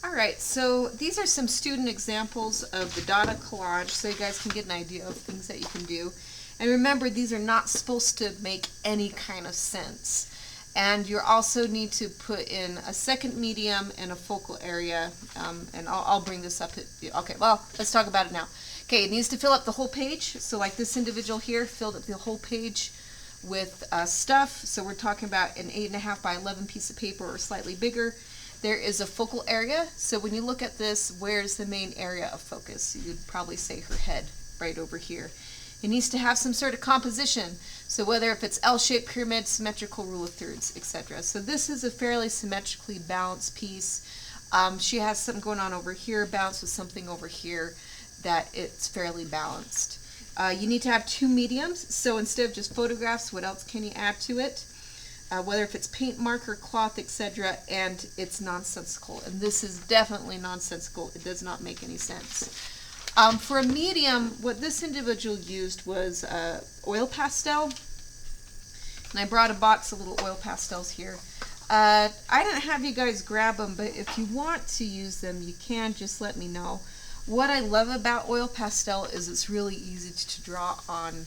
All right, so these are some student examples of the dada collage so you guys can get an idea of things that you can do. And remember, these are not supposed to make any kind of sense. And you also need to put in a second medium and a focal area. And I'll bring this up. Okay, well, let's talk about it now. Okay, it needs to fill up the whole page. So like this individual here filled up the whole page with stuff. So we're talking about an 8.5 by 11 piece of paper or slightly bigger. There is a focal area. So when you look at this, where's the main area of focus? You'd probably say her head right over here. It needs to have some sort of composition. So whether if it's L-shaped pyramid, symmetrical rule of thirds, etc. So this is a fairly symmetrically balanced piece. She has something going on over here, balanced with something over here, that it's fairly balanced. You need to have two mediums. So instead of just photographs, what else can you add to it? Whether if it's paint, marker, cloth, etc., and it's nonsensical. And this is definitely nonsensical. It does not make any sense. For a medium, what this individual used was oil pastel. And I brought a box of little oil pastels here. I didn't have you guys grab them, but if you want to use them, you can. Just let me know. What I love about oil pastel is it's really easy to draw on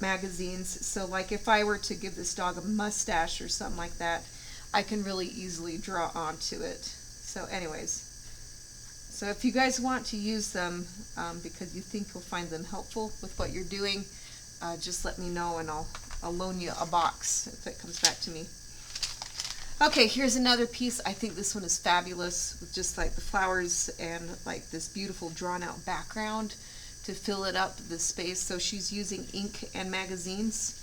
magazines. So like if I were to give this dog a mustache or something like that, I can really easily draw onto it. So anyways, so if you guys want to use them because you think you'll find them helpful with what you're doing, just let me know and I'll loan you a box if it comes back to me. Okay, here's another piece. I think this one is fabulous with just like the flowers and like this beautiful drawn out background to fill it up, the space. So she's using ink and magazines.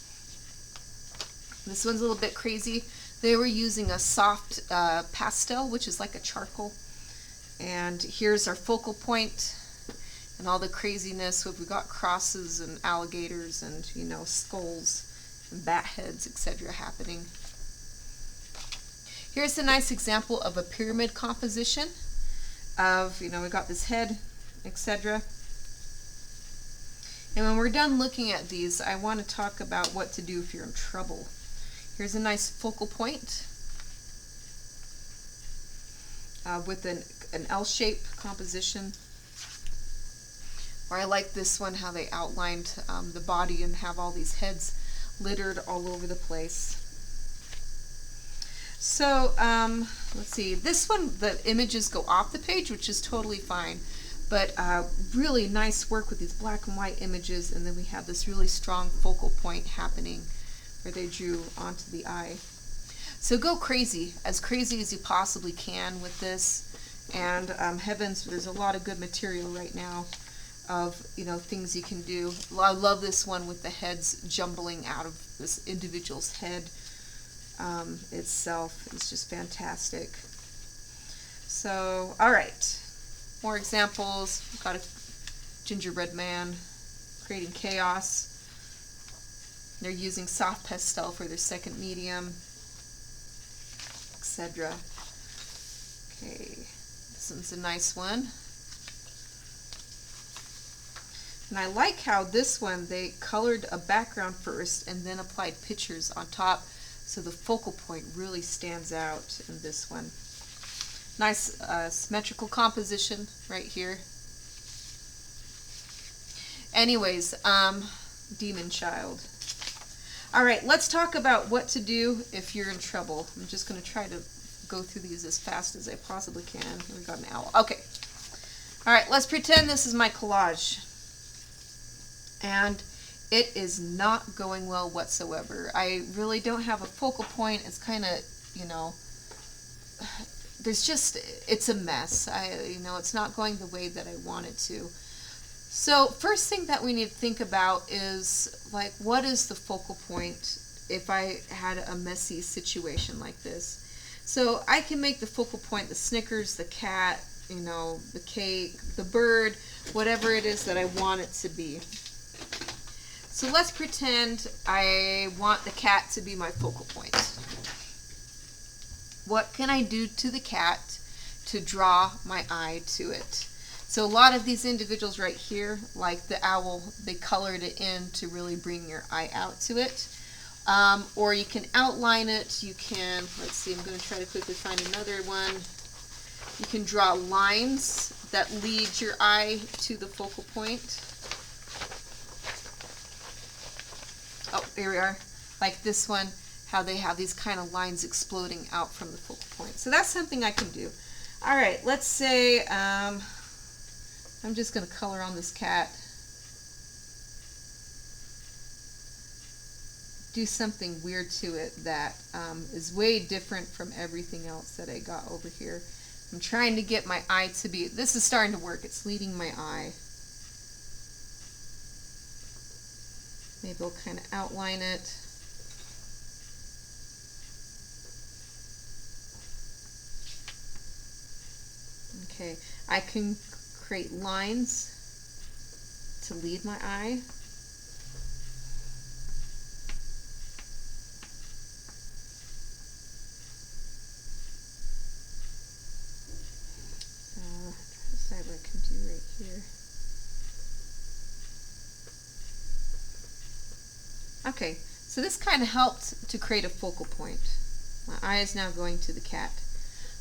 This one's a little bit crazy. They were using a soft pastel, which is like a charcoal. And here's our focal point and all the craziness. We've got crosses and alligators and, you know, skulls and bat heads, etc. happening. Here's a nice example of a pyramid composition of, you know, we got this head, etc. And when we're done looking at these, I want to talk about what to do if you're in trouble. Here's a nice focal point with an L-shaped composition. Or I like this one, how they outlined the body and have all these heads littered all over the place. So let's see, this one, the images go off the page, which is totally fine. But really nice work with these black and white images, and then we have this really strong focal point happening where they drew onto the eye. So go crazy as you possibly can with this. And heavens, there's a lot of good material right now of, you know, things you can do. I love this one with the heads jumbling out of this individual's head itself. It's just fantastic. So, all right. More examples. We've got a gingerbread man creating chaos. They're using soft pastel for their second medium, etc. Okay, this one's a nice one. And I like how this one, they colored a background first and then applied pictures on top, so the focal point really stands out in this one. Nice symmetrical composition right here. Anyways, Demon Child. All right, let's talk about what to do if you're in trouble. I'm just going to try to go through these as fast as I possibly can. Here we got an owl. Okay. All right, let's pretend this is my collage. And it is not going well whatsoever. I really don't have a focal point. It's kind of, you know, it's a mess. You know, it's not going the way that I want it to. So first thing that we need to think about is, like, what is the focal point if I had a messy situation like this? So I can make the focal point the Snickers, the cat, you know, the cake, the bird, whatever it is that I want it to be. So let's pretend I want the cat to be my focal point. What can I do to the cat to draw my eye to it? So a lot of these individuals right here, like the owl, they colored it in to really bring your eye out to it. Or you can outline it. You can, let's see, I'm going to try to quickly find another one. You can draw lines that lead your eye to the focal point. Oh, here we are. Like this one, how they have these kind of lines exploding out from the focal point. So that's something I can do. All right, let's say I'm just going to color on this cat. Do something weird to it that is way different from everything else that I got over here. I'm trying to get my eye to be, this is starting to work, it's leading my eye. Maybe I'll kind of outline it. Okay, I can create lines to lead my eye. Try to decide what I can do right here. Okay, so this kind of helped to create a focal point. My eye is now going to the cat.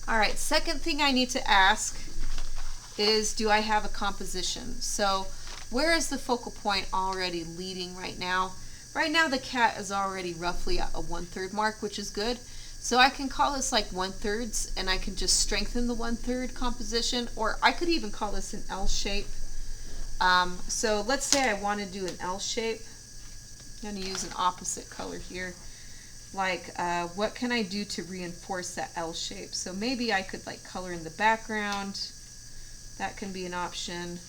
All right, second thing I need to ask is, do I have a composition? So where is the focal point already leading right now? Right now the cat is already roughly a 1/3 mark, which is good. So I can call this like 1/3, and I can just strengthen the 1/3 composition, or I could even call this an L shape. So let's say I want to do an L shape. I'm going to use an opposite color here. Like what can I do to reinforce that L shape? So maybe I could like color in the background. That can be an option.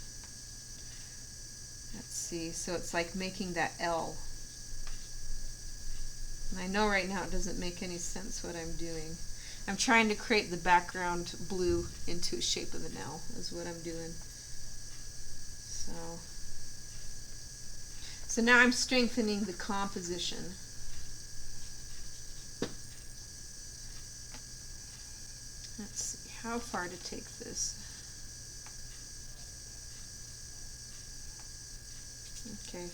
Let's see, so it's like making that L. And I know right now it doesn't make any sense what I'm doing. I'm trying to create the background blue into a shape of an L is what I'm doing. So now I'm strengthening the composition. Let's see how far to take this. Okay.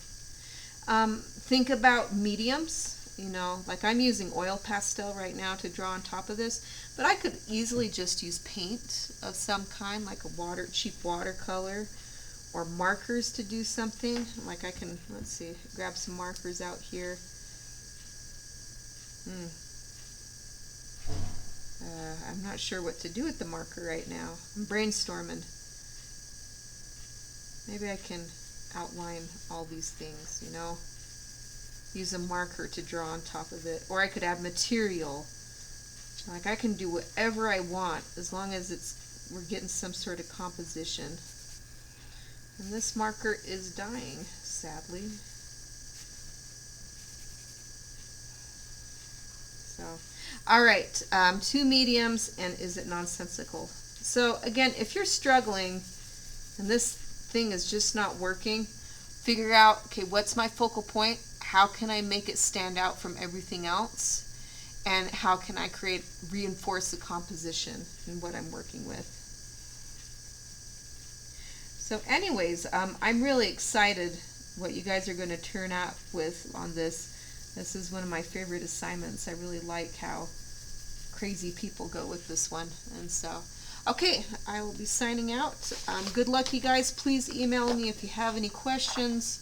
Think about mediums. You know, like I'm using oil pastel right now to draw on top of this, but I could easily just use paint of some kind, like a cheap watercolor, or markers to do something. Like I can, let's see, grab some markers out here. I'm not sure what to do with the marker right now. I'm brainstorming. Maybe I can outline all these things, you know. Use a marker to draw on top of it. Or I could add material. Like I can do whatever I want as long as we're getting some sort of composition. And this marker is dying, sadly. So, all right, 2 mediums, and is it nonsensical? So again, if you're struggling and this thing is just not working, figure out, okay, what's my focal point? How can I make it stand out from everything else? And how can I reinforce the composition in what I'm working with? So anyways, I'm really excited what you guys are going to turn out with on this. This is one of my favorite assignments. I really like how crazy people go with this one. And so, okay, I will be signing out. Good luck, you guys. Please email me if you have any questions,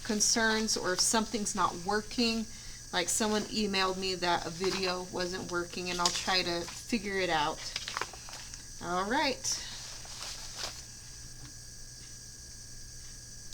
concerns, or if something's not working. Like someone emailed me that a video wasn't working, and I'll try to figure it out. All right.